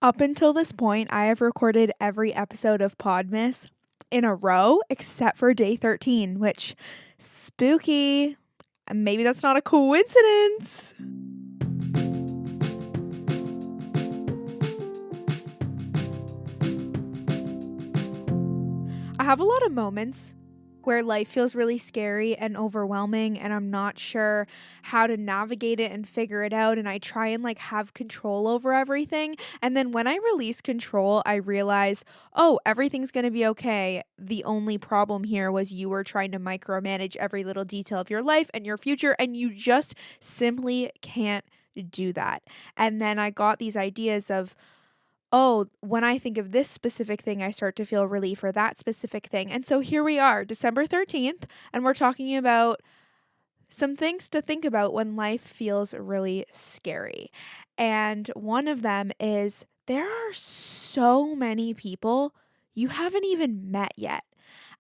Up until this point, I have recorded every episode of Podmas in a row except for day 13, which spooky. Maybe that's not a coincidence. I have a lot of moments where life feels really scary and overwhelming and I'm not sure how to navigate it and figure it out, and I try and have control over everything, and then when I release control I realize, oh, everything's going to be okay. The only problem here was you were trying to micromanage every little detail of your life and your future, and you just simply can't do that. And then I got these ideas of, oh, when I think of this specific thing, I start to feel relief for that specific thing. And so here we are, December 13th, and we're talking about some things to think about when life feels really scary. And one of them is there are so many people you haven't even met yet,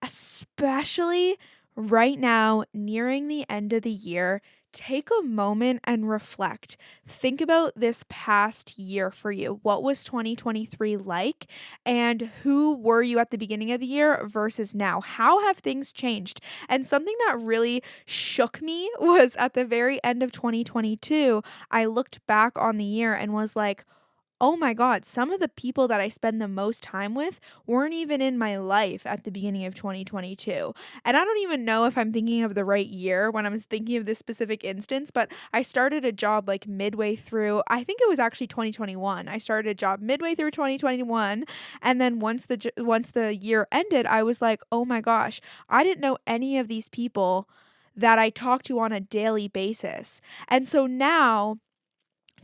especially right now, nearing the end of the year. Take a moment and reflect. Think about this past year for you. What was 2023 like? And who were you at the beginning of the year versus now? How have things changed? And something that really shook me was at the very end of 2022, I looked back on the year and was like, oh my God, some of the people that I spend the most time with weren't even in my life at the beginning of 2022. And I don't even know if I'm thinking of the right year when I'm thinking of this specific instance, but I started a job like midway through, I think it was actually 2021. I started a job midway through 2021, and then once the year ended, I was like, "Oh my gosh, I didn't know any of these people that I talk to on a daily basis." And so now,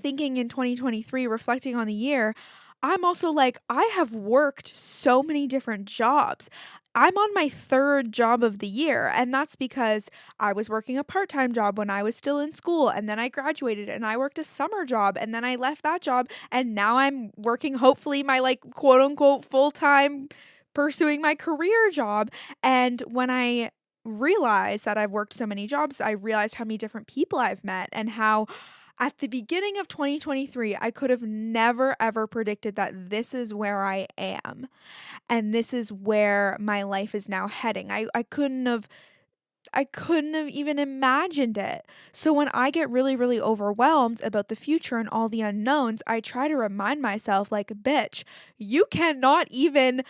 thinking in 2023, reflecting on the year, I'm also like, I have worked so many different jobs. I'm on my third job of the year, and that's because I was working a part time job when I was still in school, and then I graduated and I worked a summer job, and then I left that job, and now I'm working, hopefully, my quote unquote full time pursuing my career job. And when I realized that I've worked so many jobs, I realized how many different people I've met and how at the beginning of 2023, I could have never ever predicted that this is where I am and this is where my life is now heading. I couldn't have even imagined it. So when I get really, really overwhelmed about the future and all the unknowns, I try to remind myself, like, bitch, you cannot even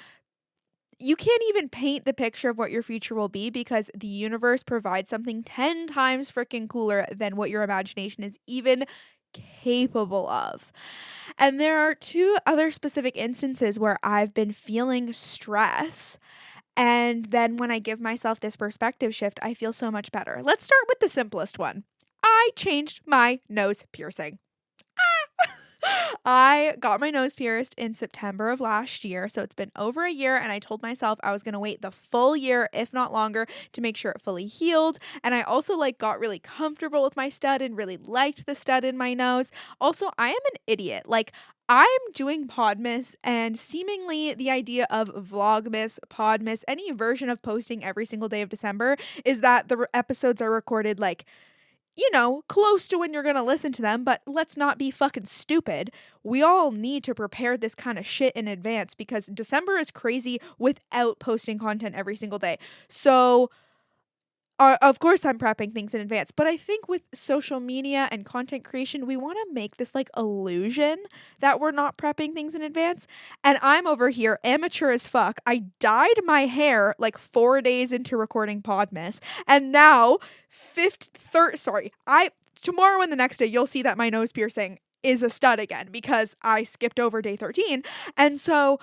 you can't even paint the picture of what your future will be because the universe provides something 10 times freaking cooler than what your imagination is even capable of. And there are two other specific instances where I've been feeling stress. And then when I give myself this perspective shift, I feel so much better. Let's start with the simplest one. I changed my nose piercing. I got my nose pierced in September of last year, so it's been over a year, and I told myself I was going to wait the full year, if not longer, to make sure it fully healed. And I also got really comfortable with my stud and really liked the stud in my nose. Also, I am an idiot. I'm doing Podmas, and seemingly the idea of Vlogmas, Podmas, any version of posting every single day of December is that the episodes are recorded close to when you're going to listen to them, but let's not be fucking stupid. We all need to prepare this kind of shit in advance because December is crazy without posting content every single day. So, of course, I'm prepping things in advance, but I think with social media and content creation, we want to make this illusion that we're not prepping things in advance. And I'm over here, amateur as fuck. I dyed my hair 4 days into recording Podmas, and now, tomorrow and the next day, you'll see that my nose piercing is a stud again because I skipped over day 13. And so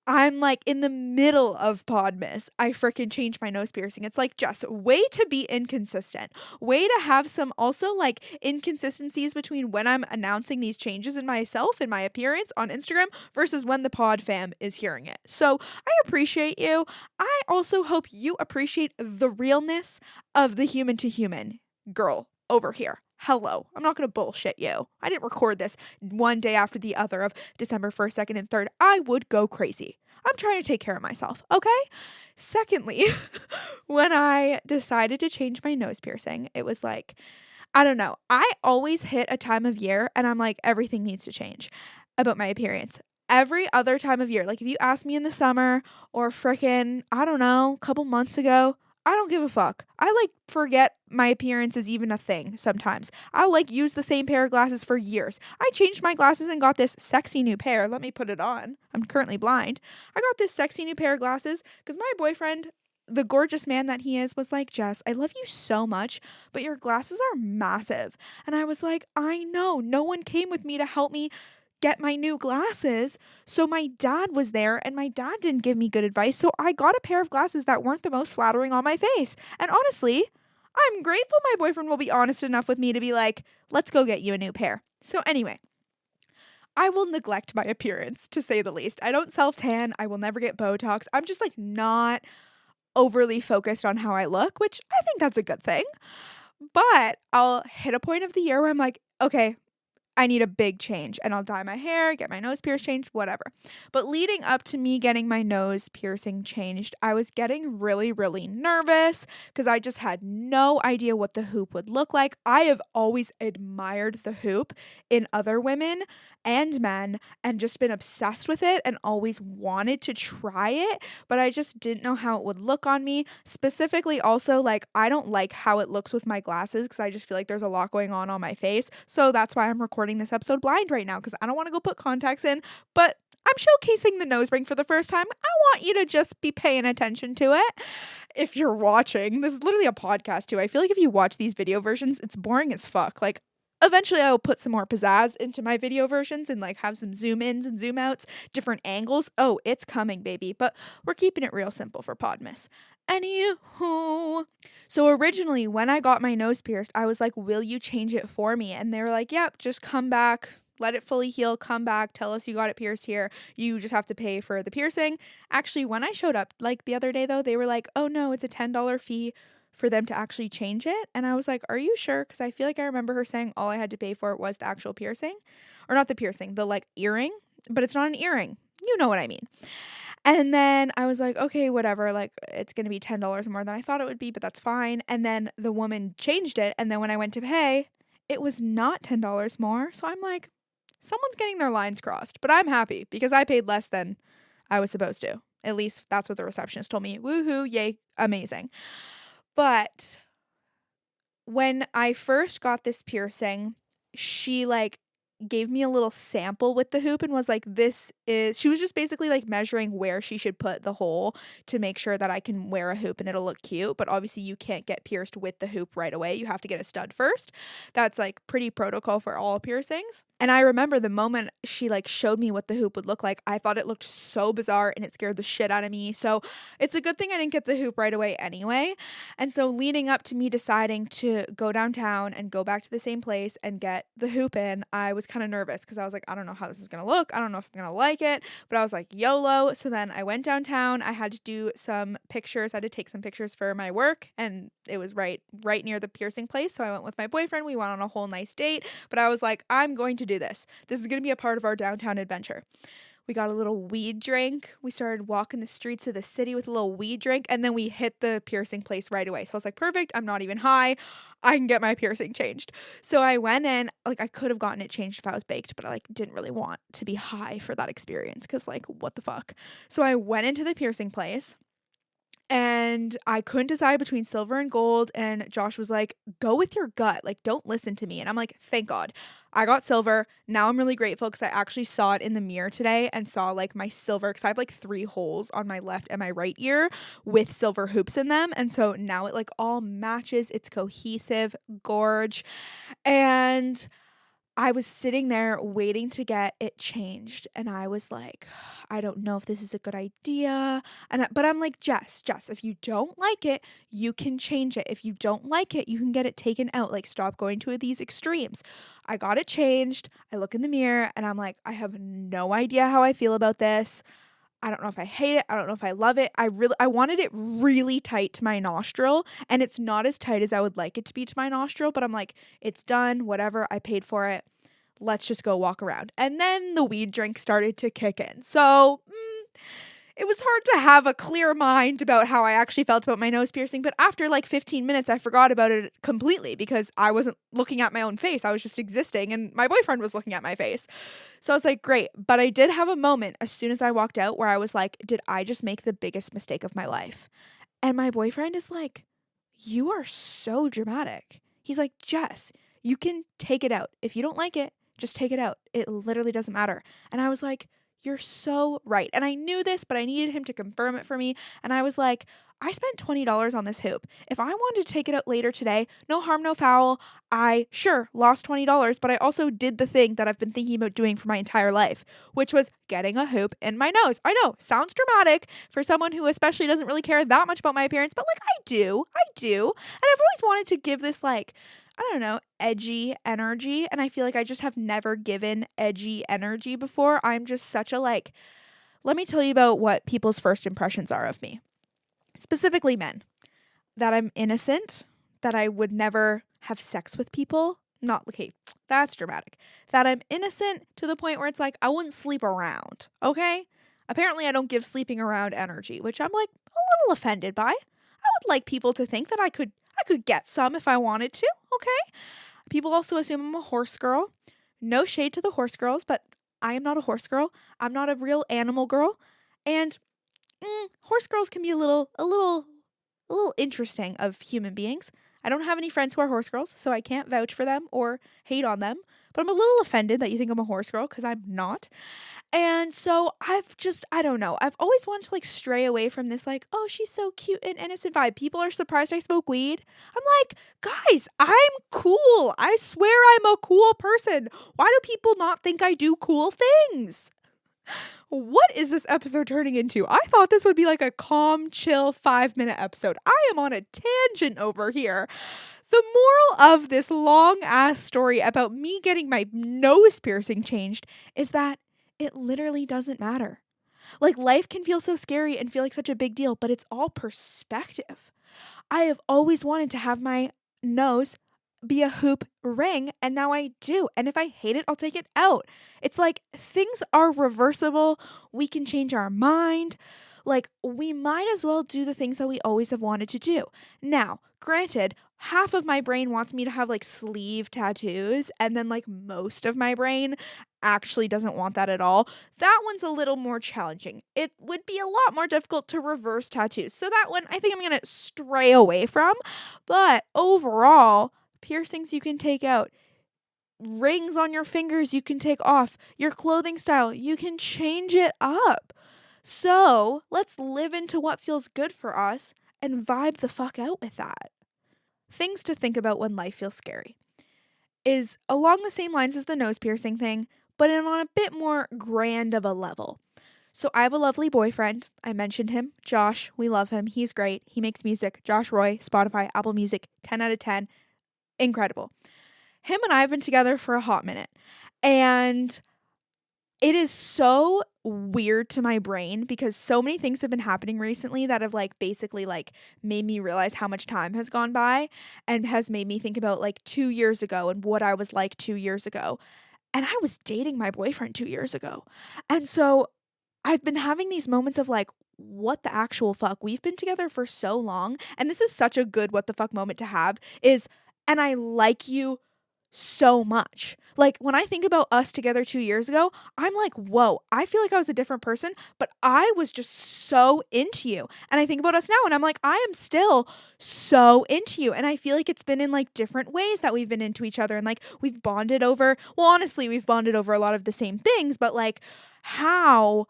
I'm in the middle of Podmas. I freaking changed my nose piercing. It's just way to be inconsistent. Way to have some also inconsistencies between when I'm announcing these changes in myself and my appearance on Instagram versus when the pod fam is hearing it. So I appreciate you. I also hope you appreciate the realness of the human to human girl over here. Hello. I'm not going to bullshit you. I didn't record this one day after the other of December 1st, 2nd, and 3rd. I would go crazy. I'm trying to take care of myself, okay? Secondly, when I decided to change my nose piercing, it was I don't know. I always hit a time of year and I'm like, everything needs to change about my appearance. every other time of year, like if you ask me in the summer or frickin', I don't know, a couple months ago, I don't give a fuck. I like forget my appearance is even a thing sometimes. I'll like use the same pair of glasses for years. I changed my glasses and got this sexy new pair. Let me put it on. I'm currently blind. I got this sexy new pair of glasses because my boyfriend, the gorgeous man that he is, was like, Jess, I love you so much, but your glasses are massive. And I was like, I know. No one came with me to help me get my new glasses. So my dad was there and my dad didn't give me good advice. So I got a pair of glasses that weren't the most flattering on my face. And honestly, I'm grateful my boyfriend will be honest enough with me to be like, let's go get you a new pair. So anyway, I will neglect my appearance to say the least. I don't self tan. I will never get Botox. I'm just like not overly focused on how I look, which I think that's a good thing. But I'll hit a point of the year where I'm like, okay, I need a big change, and I'll dye my hair, get my nose pierced changed, whatever. But leading up to me getting my nose piercing changed, I was getting really, really nervous because I just had no idea what the hoop would look like. I have always admired the hoop in other women and men and just been obsessed with it and always wanted to try it, but I just didn't know how it would look on me. Specifically, also, like, I don't like how it looks with my glasses because I just feel like there's a lot going on my face. So that's why I'm recording this episode blind right now because I don't want to go put contacts in, but I'm showcasing the nose ring for the first time. I want you to just be paying attention to it. If you're watching, this is literally a podcast too. I feel like if you watch these video versions, it's boring as fuck. Like, eventually I will put some more pizzazz into my video versions and like have some zoom ins and zoom outs, different angles. Oh, it's coming, baby. But we're keeping it real simple for Podmas. Anywho, so originally when I got my nose pierced, I was like, will you change it for me? And they were like, yep, just come back, let it fully heal, come back, tell us you got it pierced here. You just have to pay for the piercing. Actually, when I showed up like the other day though, they were like, oh no, it's a $10 fee for them to actually change it. And I was like, are you sure? Because I feel like I remember her saying all I had to pay for it was the actual piercing. Or not the piercing, the like earring. But it's not an earring. You know what I mean. And then I was like, okay, whatever. Like, it's going to be $10 more than I thought it would be, but that's fine. And then the woman changed it. And then when I went to pay, it was not $10 more. So I'm like, someone's getting their lines crossed. But I'm happy because I paid less than I was supposed to. At least that's what the receptionist told me. Woohoo, yay, amazing. But when I first got this piercing, she like gave me a little sample with the hoop and was like, she was just basically like measuring where she should put the hole to make sure that I can wear a hoop and it'll look cute. But obviously you can't get pierced with the hoop right away. You have to get a stud first. That's like pretty protocol for all piercings. And I remember the moment she like showed me what the hoop would look like, I thought it looked so bizarre and it scared the shit out of me. So it's a good thing I didn't get the hoop right away anyway. And so leading up to me deciding to go downtown and go back to the same place and get the hoop in, I was kind of nervous because I was like, I don't know how this is going to look. I don't know if I'm going to like it, but I was like, YOLO. So then I went downtown. I had to do some pictures. I had to take some pictures for my work and it was right near the piercing place. So I went with my boyfriend. We went on a whole nice date, but I was like, I'm going to do this. This is going to be a part of our downtown adventure. We got a little weed drink. We started walking the streets of the city with a little weed drink, and then we hit the piercing place right away. So I was like, perfect. I'm not even high. I can get my piercing changed. So I went in, like I could have gotten it changed if I was baked, but I like didn't really want to be high for that experience because like what the fuck. So I went into the piercing place. And I couldn't decide between silver and gold. And Josh was like, go with your gut. Like, don't listen to me. And I'm like, thank God. I got silver. Now I'm really grateful because I actually saw it in the mirror today and saw like my silver because I have like 3 holes on my left and my right ear with silver hoops in them. And so now it like all matches. It's cohesive, gorge. And I was sitting there waiting to get it changed and I was like, I don't know if this is a good idea. But I'm like, Jess, if you don't like it, you can change it. If you don't like it, you can get it taken out. Like, stop going to these extremes. I got it changed. I look in the mirror and I'm like, I have no idea how I feel about this. I don't know if I hate it. I don't know if I love it. I wanted it really tight to my nostril, and it's not as tight as I would like it to be to my nostril, but I'm like, it's done, whatever. I paid for it. Let's just go walk around. And then the weed drink started to kick in. So it was hard to have a clear mind about how I actually felt about my nose piercing. But after like 15 minutes, I forgot about it completely because I wasn't looking at my own face. I was just existing and my boyfriend was looking at my face. So I was like, great. But I did have a moment as soon as I walked out where I was like, did I just make the biggest mistake of my life? And my boyfriend is like, you are so dramatic. He's like, Jess, you can take it out. If you don't like it, just take it out. It literally doesn't matter. And I was like, you're so right. And I knew this, but I needed him to confirm it for me. And I was like, I spent $20 on this hoop. If I wanted to take it out later today, no harm, no foul. I sure lost $20, but I also did the thing that I've been thinking about doing for my entire life, which was getting a hoop in my nose. I know, sounds dramatic for someone who especially doesn't really care that much about my appearance, but like I do. And I've always wanted to give this like, I don't know, edgy energy. And I feel like I just have never given edgy energy before. I'm just such a like, let me tell you about what people's first impressions are of me. Specifically men. That I'm innocent, that I would never have sex with people. Not, okay, that's dramatic. That I'm innocent to the point where it's like, I wouldn't sleep around, okay? Apparently I don't give sleeping around energy, which I'm like a little offended by. I would like people to think that I could get some if I wanted to, okay? People also assume I'm a horse girl. No shade to the horse girls, but I am not a horse girl. I'm not a real animal girl. And horse girls can be a little interesting of human beings. I don't have any friends who are horse girls, so I can't vouch for them or hate on them. But I'm a little offended that you think I'm a horse girl because I'm not. And so I don't know. I've always wanted to like stray away from this like, oh, she's so cute and innocent vibe. People are surprised I smoke weed. I'm like, guys, I'm cool. I swear I'm a cool person. Why do people not think I do cool things? What is this episode turning into? I thought this would be like a calm, chill 5-minute episode. I am on a tangent over here. The moral of this long ass story about me getting my nose piercing changed is that it literally doesn't matter. Like life can feel so scary and feel like such a big deal, but it's all perspective. I have always wanted to have my nose be a hoop ring, and now I do. And if I hate it, I'll take it out. It's like things are reversible. We can change our mind. Like we might as well do the things that we always have wanted to do. Now, granted, half of my brain wants me to have like sleeve tattoos, and then like most of my brain actually doesn't want that at all. That one's a little more challenging. It would be a lot more difficult to reverse tattoos. So that one I think I'm going to stray away from. But overall, piercings you can take out. Rings on your fingers you can take off. Your clothing style, you can change it up. So let's live into what feels good for us and vibe the fuck out with that. Things to think about when life feels scary is along the same lines as the nose piercing thing, but on a bit more grand of a level. So I have a lovely boyfriend. I mentioned him, Josh. We love him. He's great. He makes music. Josh Roy, Spotify, Apple Music, 10 out of 10. Incredible. Him and I have been together for a hot minute. And it is so weird to my brain because so many things have been happening recently that have like basically like made me realize how much time has gone by and has made me think about like 2 years ago and what I was like 2 years ago. And I was dating my boyfriend 2 years ago. And so I've been having these moments of like, what the actual fuck? We've been together for so long. And this is such a good what the fuck moment to have is, and I like you so much. Like when I think about us together 2 years ago, I'm like, whoa, I feel like I was a different person, but I was just so into you. And I think about us now and I'm like, I am still so into you. And I feel like it's been in like different ways that we've been into each other. And like we've bonded over, well, honestly, we've bonded over a lot of the same things, but like how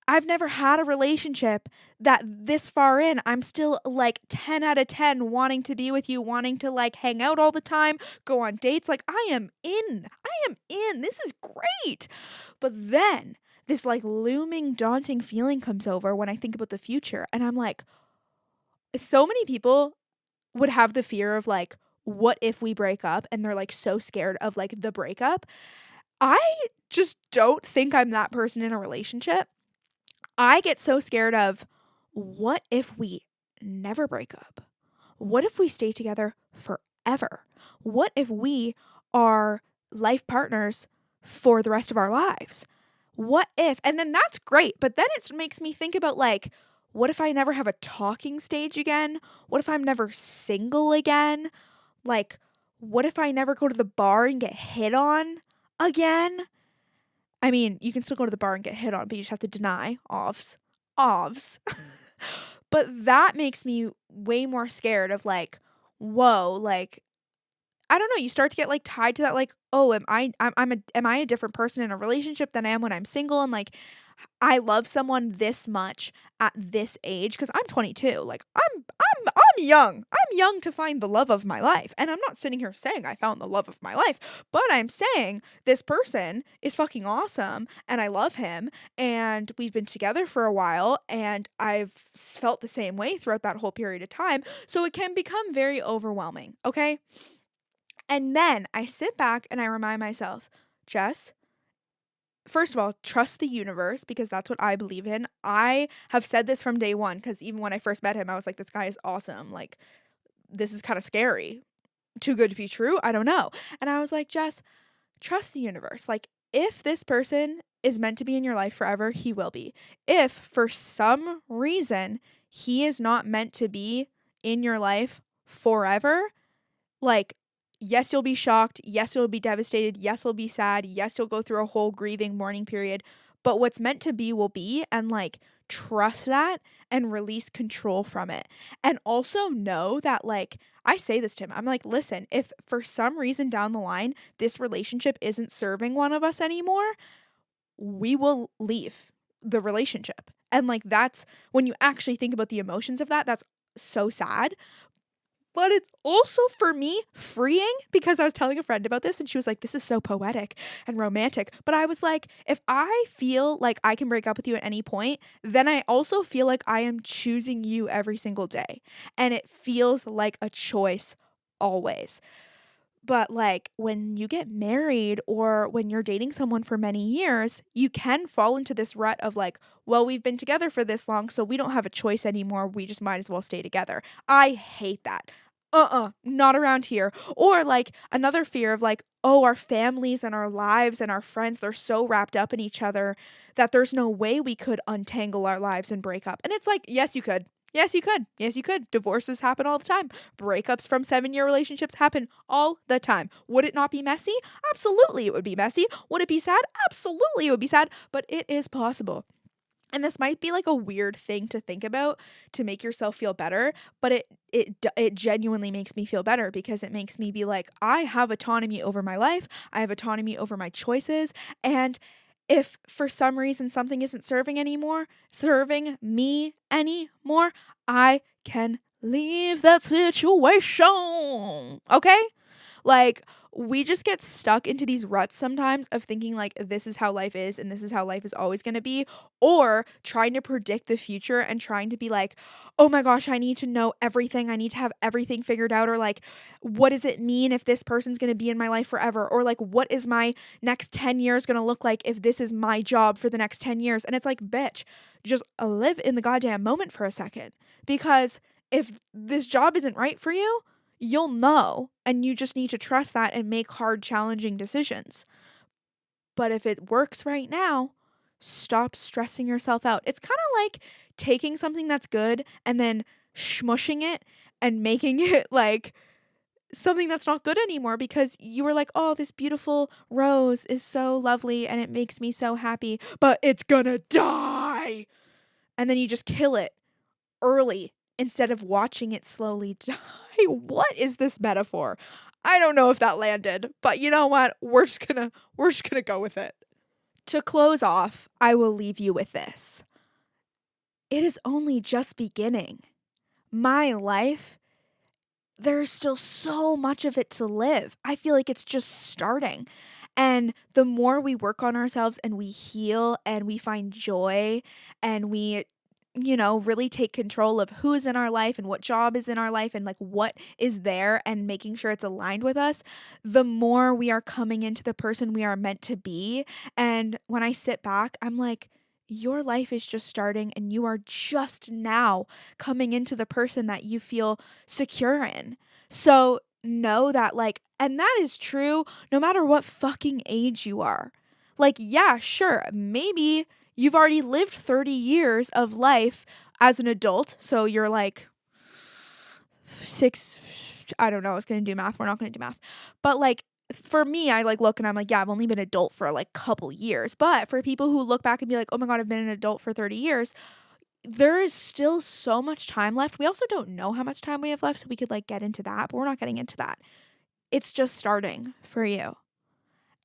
I've never had a relationship that this far in, I'm still like 10 out of 10 wanting to be with you, wanting to like hang out all the time, go on dates. Like I am in. This is great. But then this like looming, daunting feeling comes over when I think about the future. And I'm like, so many people would have the fear of like, what if we break up? And they're like so scared of like the breakup. I just don't think I'm that person in a relationship. I get so scared of what if we never break up? What if we stay together forever? What if we are life partners for the rest of our lives? what if, and then that's great, but then it makes me think about like, what if I never have a talking stage again? What if I'm never single again? Like, what if I never go to the bar and get hit on again? I mean, you can still go to the bar and get hit on, but you just have to deny ovs. Ovs. But that makes me way more scared of like, whoa, like I don't know, you start to get like tied to that like, oh, am I a different person in a relationship than I am when I'm single, and like I love someone this much at this age because I'm 22. Like I'm young. I'm young to find the love of my life. And I'm not sitting here saying I found the love of my life, but I'm saying this person is fucking awesome and I love him and we've been together for a while and I've felt the same way throughout that whole period of time. So it can become very overwhelming, okay? And then I sit back and I remind myself, Jess, first of all, trust the universe because that's what I believe in. I have said this from day one because even when I first met him, I was like, this guy is awesome. Like, this is kind of scary. Too good to be true? I don't know. And I was like, Jess, trust the universe. Like, if this person is meant to be in your life forever, he will be. If for some reason he is not meant to be in your life forever, like, yes, you'll be shocked. Yes, you'll be devastated. Yes, you'll be sad. Yes, you'll go through a whole grieving mourning period. But what's meant to be will be. And like, trust that and release control from it. And also know that, like, I say this to him. I'm like, listen, if for some reason down the line, this relationship isn't serving one of us anymore, we will leave the relationship. And like, that's when you actually think about the emotions of that, that's so sad. But it's also for me freeing because I was telling a friend about this and she was like, this is so poetic and romantic. But I was like, if I feel like I can break up with you at any point, then I also feel like I am choosing you every single day. And it feels like a choice always. But like when you get married or when you're dating someone for many years, you can fall into this rut of like, well, we've been together for this long, so we don't have a choice anymore. We just might as well stay together. I hate that. Not around here. Or like another fear of like, oh, our families and our lives and our friends, they're so wrapped up in each other that there's no way we could untangle our lives and break up. And it's like, yes, you could. Yes, you could. Yes, you could. Divorces happen all the time. Breakups from 7-year relationships happen all the time. Would it not be messy? Absolutely, it would be messy. Would it be sad? Absolutely, it would be sad. But it is possible. And this might be like a weird thing to think about to make yourself feel better, but it genuinely makes me feel better because it makes me be like, I have autonomy over my life. I have autonomy over my choices, and if for some reason something isn't serving me anymore, I can leave that situation. Okay? Like, we just get stuck into these ruts sometimes of thinking like this is how life is and this is how life is always going to be, or trying to predict the future and trying to be like, oh my gosh, I need to know everything. I need to have everything figured out. Or like, what does it mean if this person's going to be in my life forever? Or like, what is my next 10 years going to look like if this is my job for the next 10 years? And it's like, bitch, just live in the goddamn moment for a second. Because if this job isn't right for you, you'll know, and you just need to trust that and make hard, challenging decisions. But if it works right now, stop stressing yourself out. It's kind of like taking something that's good and then smushing it and making it like something that's not good anymore because you were like, oh, this beautiful rose is so lovely and it makes me so happy, but it's gonna die. And then you just kill it early instead of watching it slowly die. What is this metaphor? I don't know if that landed, but you know what? We're just gonna go with it. To close off, I will leave you with this. It is only just beginning. My life, there's still so much of it to live. I feel like it's just starting. And the more we work on ourselves and we heal and we find joy and we really take control of who's in our life and what job is in our life and like what is there and making sure it's aligned with us, the more we are coming into the person we are meant to be. And when I sit back, I'm like, your life is just starting and you are just now coming into the person that you feel secure in. So know that, like, and that is true no matter what fucking age you are. Like, yeah, sure, maybe you've already lived 30 years of life as an adult. So you're like I don't know, I was going to do math. We're not going to do math. But like, for me, I like look and I'm like, yeah, I've only been adult for like couple years. But for people who look back and be like, oh my God, I've been an adult for 30 years, there is still so much time left. We also don't know how much time we have left, so we could like get into that, but we're not getting into that. It's just starting for you.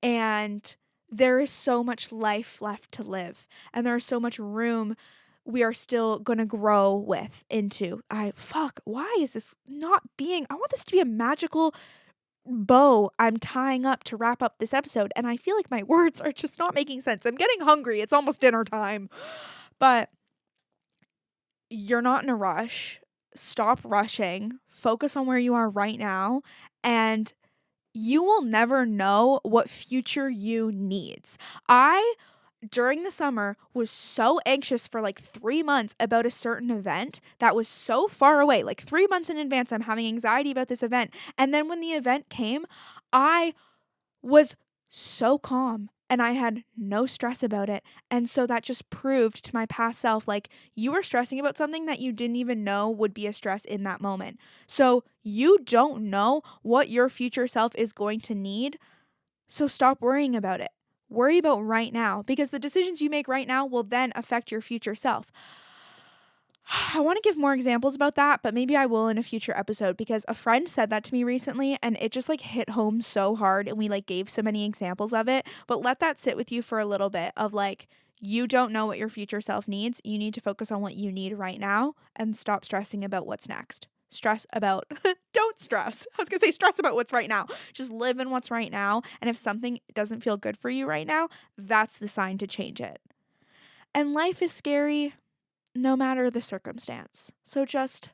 And there is so much life left to live, and there is so much room we are still going to grow with into. Why is this not being, I want this to be a magical bow I'm tying up to wrap up this episode, and I feel like my words are just not making sense. I'm getting hungry. It's almost dinner time. But you're not in a rush. Stop rushing. Focus on where you are right now, and you will never know what future you needs. During the summer, was so anxious for like 3 months about a certain event that was so far away. Like 3 months in advance, I'm having anxiety about this event. And then when the event came, I was so calm and I had no stress about it. And so that just proved to my past self, like, you were stressing about something that you didn't even know would be a stress in that moment. So you don't know what your future self is going to need. So stop worrying about it. Worry about right now, because the decisions you make right now will then affect your future self. I want to give more examples about that, but maybe I will in a future episode, because a friend said that to me recently and it just like hit home so hard, and we like gave so many examples of it. But let that sit with you for a little bit of like, you don't know what your future self needs. You need to focus on what you need right now and stop stressing about what's next. Don't stress. I was going to say stress about what's right now. Just live in what's right now. And if something doesn't feel good for you right now, that's the sign to change it. And life is scary no matter the circumstance. So just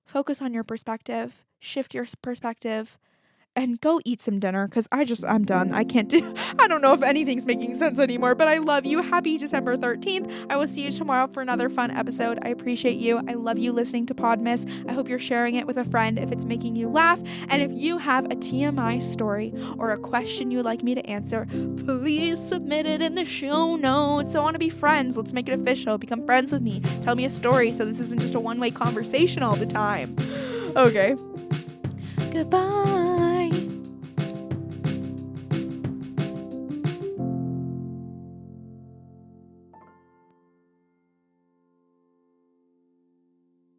focus on your perspective, shift your perspective, and go eat some dinner, because I'm done. I don't know if anything's making sense anymore, but I love you. Happy December 13th. I will see you tomorrow for another fun episode. I appreciate you. I love you listening to Podmas. I hope you're sharing it with a friend if it's making you laugh. And if you have a TMI story or a question you would like me to answer, please submit it in the show notes. I want to be friends. Let's make it official. Become friends with me. Tell me a story so this isn't just a one-way conversation all the time. Okay. Goodbye.